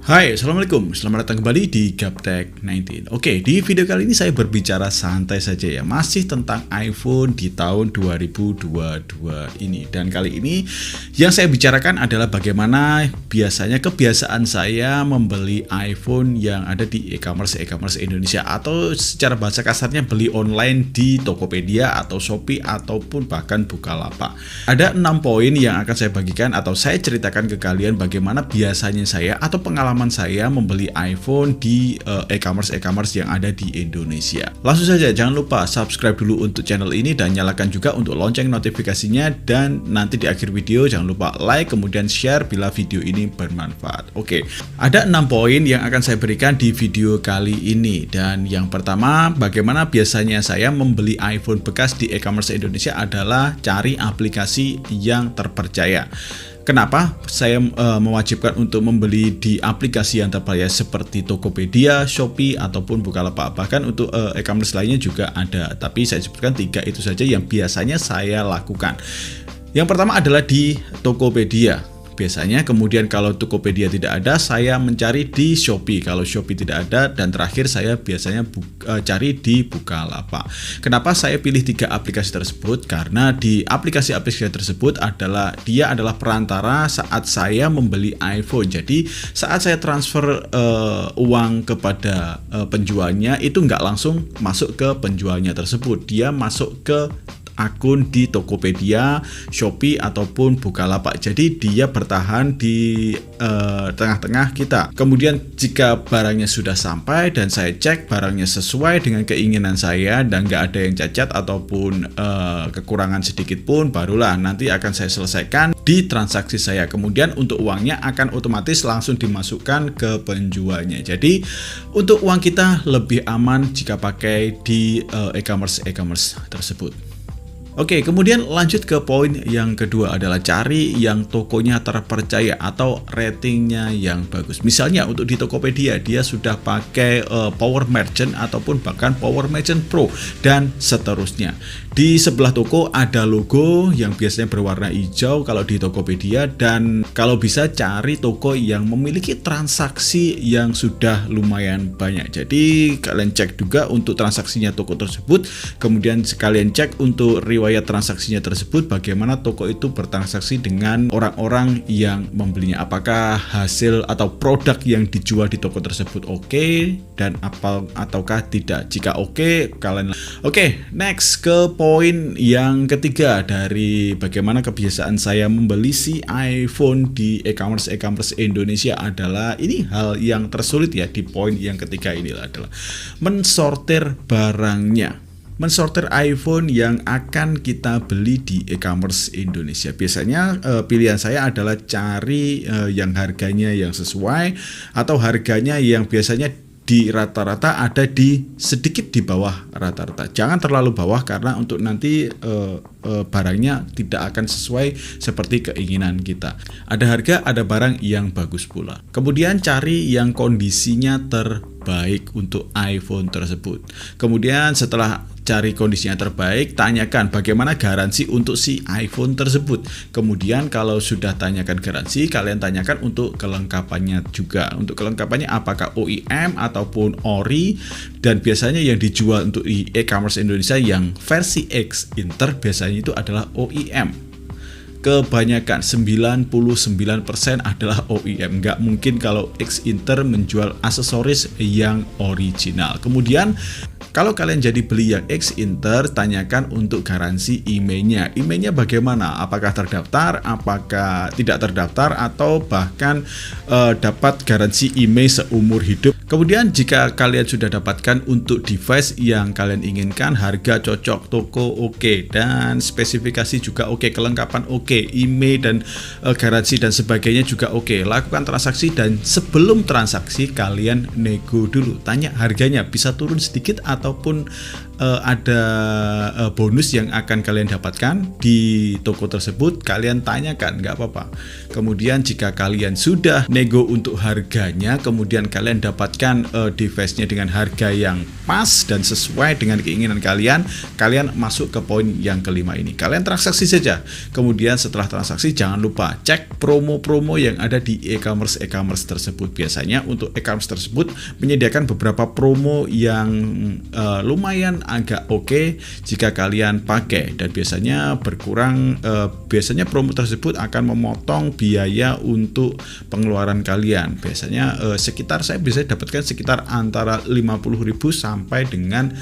Hai, Assalamualaikum. Selamat datang kembali di Gaptek 19. Oke, di video kali ini saya berbicara santai saja ya, masih tentang iPhone di tahun 2022 ini. Dan kali ini yang saya bicarakan adalah bagaimana biasanya kebiasaan saya membeli iPhone yang ada di e-commerce Indonesia, atau secara bahasa kasarnya beli online di Tokopedia atau Shopee ataupun bahkan Bukalapak. Ada 6 poin yang akan saya bagikan atau saya ceritakan ke kalian bagaimana biasanya saya atau pengalaman saya membeli iPhone di e-commerce yang ada di Indonesia. Langsung saja, jangan lupa subscribe dulu untuk channel ini dan nyalakan juga untuk lonceng notifikasinya, dan nanti di akhir video jangan lupa like kemudian share bila video ini bermanfaat. Oke, ada 6 poin yang akan saya berikan di video kali ini, dan yang pertama, bagaimana biasanya saya membeli iPhone bekas di e-commerce Indonesia adalah cari aplikasi yang terpercaya. Kenapa saya mewajibkan untuk membeli di aplikasi yang terpercaya seperti Tokopedia, Shopee, ataupun Bukalapak? Bahkan untuk e-commerce lainnya juga ada, tapi saya sebutkan 3 itu saja yang biasanya saya lakukan. Yang pertama adalah di Tokopedia. Biasanya, kemudian kalau Tokopedia tidak ada, saya mencari di Shopee. Kalau Shopee tidak ada, dan terakhir saya biasanya cari di Bukalapak. Kenapa saya pilih 3 aplikasi tersebut? Karena di aplikasi-aplikasi tersebut dia adalah perantara saat saya membeli iPhone. Jadi saat saya transfer uang kepada penjualnya, itu nggak langsung masuk ke penjualnya tersebut. Dia masuk ke akun di Tokopedia, Shopee, ataupun Bukalapak. Jadi dia bertahan di tengah-tengah kita. Kemudian jika barangnya sudah sampai dan saya cek barangnya sesuai dengan keinginan saya dan nggak ada yang cacat ataupun kekurangan sedikit pun, barulah nanti akan saya selesaikan di transaksi saya. Kemudian untuk uangnya akan otomatis langsung dimasukkan ke penjualnya. Jadi untuk uang kita lebih aman jika pakai di e-commerce tersebut. Oke, kemudian lanjut ke poin yang kedua adalah cari yang tokonya terpercaya atau ratingnya yang bagus. Misalnya untuk di Tokopedia dia sudah pakai Power Merchant ataupun bahkan Power Merchant Pro dan seterusnya. Di sebelah toko ada logo yang biasanya berwarna hijau kalau di Tokopedia, dan kalau bisa cari toko yang memiliki transaksi yang sudah lumayan banyak. Jadi kalian cek juga untuk transaksinya toko tersebut, kemudian sekalian cek untuk riwayat transaksinya tersebut, bagaimana toko itu bertransaksi dengan orang-orang yang membelinya, apakah hasil atau produk yang dijual di toko tersebut oke dan ataukah tidak. Jika oke, kalian next ke poin yang ketiga dari bagaimana kebiasaan saya membeli si iPhone di e-commerce Indonesia adalah, ini hal yang tersulit ya di poin yang ketiga ini adalah mensortir barangnya. Mensortir iPhone yang akan kita beli di e-commerce Indonesia. Biasanya pilihan saya adalah cari yang harganya yang sesuai atau harganya yang biasanya di rata-rata ada di sedikit di bawah rata-rata. Jangan terlalu bawah karena untuk nanti barangnya tidak akan sesuai seperti keinginan kita. Ada harga, ada barang yang bagus pula. Kemudian cari yang kondisinya terbaik untuk iPhone tersebut. Kemudian setelah cari kondisinya terbaik, tanyakan bagaimana garansi untuk si iPhone tersebut. Kemudian kalau sudah tanyakan garansi, kalian tanyakan untuk kelengkapannya juga. Untuk kelengkapannya apakah OEM ataupun ORI, dan biasanya yang dijual untuk e-commerce Indonesia yang versi X Inter biasanya itu adalah OEM. Kebanyakan 99% adalah OEM. Nggak mungkin kalau X Inter menjual aksesoris yang original. Kemudian kalau kalian jadi beli yang X Inter, tanyakan untuk garansi emailnya. Emailnya bagaimana? Apakah terdaftar, apakah tidak terdaftar, atau bahkan dapat garansi email seumur hidup. Kemudian jika kalian sudah dapatkan untuk device yang kalian inginkan, harga cocok, toko oke, dan spesifikasi juga oke, kelengkapan oke, email dan garansi dan sebagainya juga oke. Lakukan transaksi, dan sebelum transaksi kalian nego dulu. Tanya harganya, bisa turun sedikit ataupun ada bonus yang akan kalian dapatkan di toko tersebut, kalian tanyakan, nggak apa-apa. Kemudian jika kalian sudah nego untuk harganya, kemudian kalian dapatkan device-nya dengan harga yang pas dan sesuai dengan keinginan kalian, kalian masuk ke poin yang kelima ini. Kalian transaksi saja. Kemudian setelah transaksi jangan lupa cek promo-promo yang ada di e-commerce tersebut. Biasanya untuk e-commerce tersebut menyediakan beberapa promo yang lumayan agak oke jika kalian pakai, dan biasanya berkurang, biasanya promo tersebut akan memotong biaya untuk pengeluaran kalian. Biasanya sekitar saya bisa dapatkan sekitar antara 50.000 sampai dengan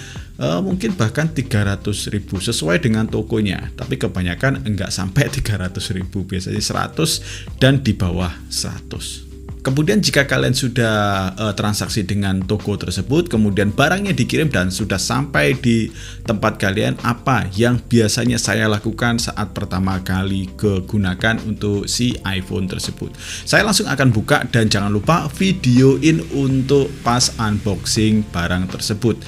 mungkin bahkan 300.000 sesuai dengan tokonya, tapi kebanyakan enggak sampai 300.000, biasanya 100 dan di bawah 100. Kemudian jika kalian sudah transaksi dengan toko tersebut, kemudian barangnya dikirim dan sudah sampai di tempat kalian, apa yang biasanya saya lakukan saat pertama kali gunakan untuk si iPhone tersebut? Saya langsung akan buka dan jangan lupa videoin untuk pas unboxing barang tersebut.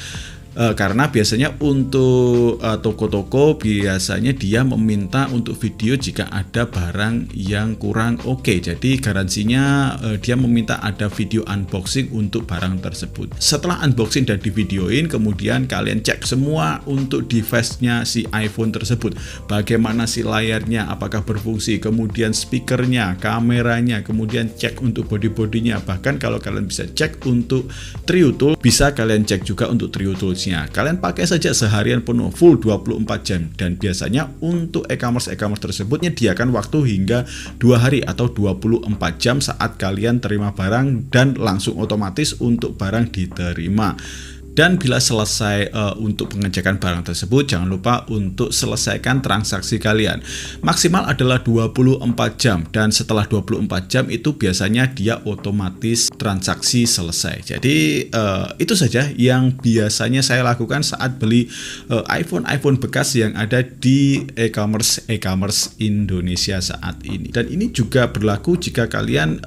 Karena biasanya untuk toko-toko biasanya dia meminta untuk video jika ada barang yang kurang oke. Jadi garansinya dia meminta ada video unboxing untuk barang tersebut. Setelah unboxing dan divideoin, kemudian kalian cek semua untuk device-nya si iPhone tersebut. Bagaimana si layarnya, apakah berfungsi, kemudian speakernya, kameranya, kemudian cek untuk body-bodinya. Bahkan kalau kalian bisa cek untuk Trio Tool, bisa kalian cek juga untuk Trio Tools. Kalian pakai saja seharian penuh, full 24 jam, dan biasanya untuk e-commerce tersebut menyediakan waktu hingga 2 hari atau 24 jam saat kalian terima barang dan langsung otomatis untuk barang diterima. Dan bila selesai untuk pengecekan barang tersebut, jangan lupa untuk selesaikan transaksi kalian. Maksimal adalah 24 jam, dan setelah 24 jam itu biasanya dia otomatis transaksi selesai. Jadi itu saja yang biasanya saya lakukan saat beli iPhone bekas yang ada di e-commerce Indonesia saat ini. Dan ini juga berlaku jika kalian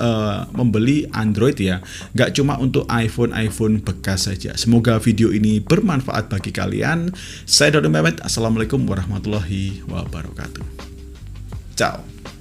membeli Android ya, nggak cuma untuk iPhone bekas saja. Semoga video ini bermanfaat bagi kalian. Saya Dodi Mehmet. Assalamualaikum warahmatullahi wabarakatuh. Ciao.